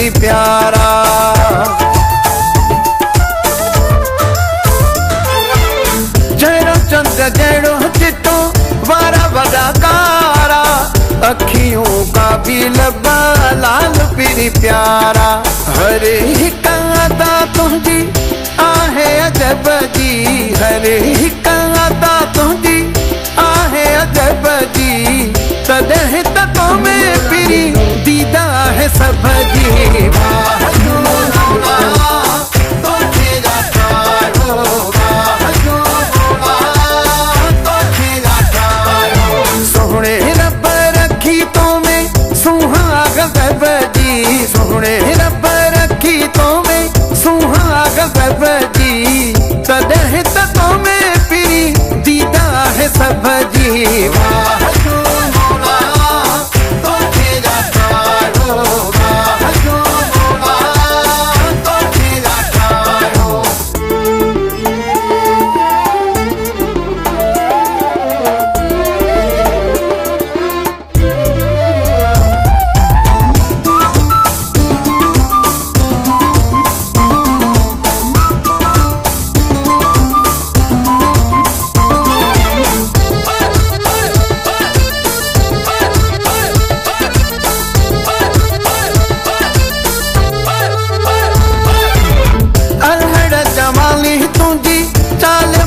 पिरी प्यारा। जहिड़ो चंद्र जहिड़ो चिट्टो वारा वॾा कारा, अखियों का भी लबा लाल पिरी प्यारा। हर हिक अदा तुंहिंजी आहे अजब जी, हर हिक अदा तुंहिंजी आहे अजब जी, तॾहिं त तो में पिरी दीदा है सब जी। सोहणे रब रखी तो में सुहाग गब जी, सोहणे रब रखी तो में सुहाग गब जी, तॾहिं त तो में पिरी दीदा है सब जी।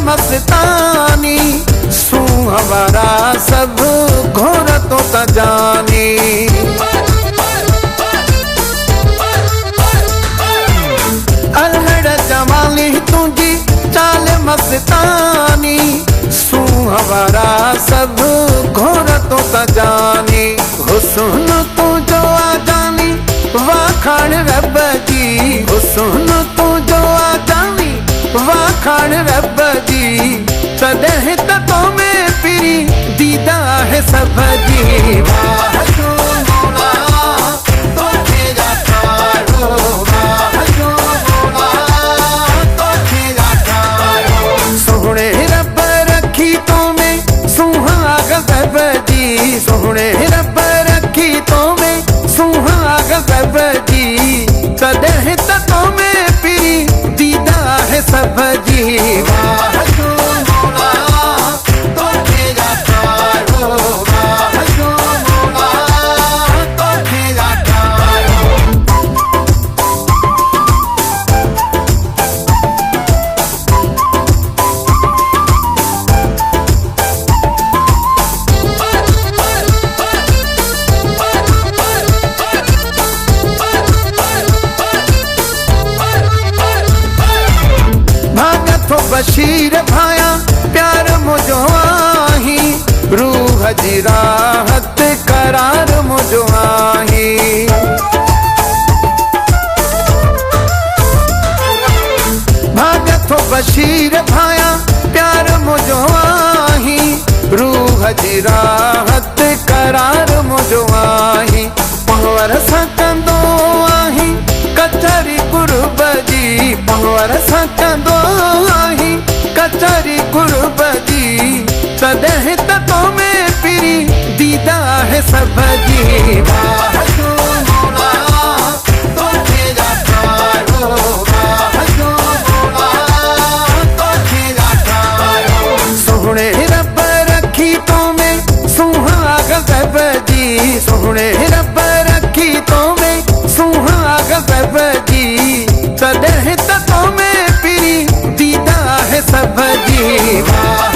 मस्तानी सुहवारा सब घोर तो त जानी, अलहड़ जमाली तुझी चाल मस्तानी, सुहवारा सब घोर तो त जानी। हुस्न तू जो आ जानी वाखाण रब जी, हुस्न तू जो आ जानी वाखाण रब जी, तॾहिं त तो में पिरी दीदा है सब जी। सोहणे रब रखी तो में सुहाग गब जी, सोहणे रब रखी तो में सुहाग गब जी, तॾहिं त तो में पिरी दीदा है सब जी। बशीर भाया प्यार मुझो आही, रूह जी राहत करार मुझो आही। भागथो बशीर भाया प्यार मुझो आही, रूह जी राहत करार मुझो आही। पहवर सां कंदो आही कचहरी कुर्ब जी, पहवर सां कंदो आही कचहरी कुर्ब जी, तॾहिं त तो में पिरी दीदा है सब जी। सोहणे रब रखी तो में सुहाग गब जी, सोहणे रब रखी तो में सुहाग गब जी, तॾहिं त तो में पिरी दीदा है सब जी।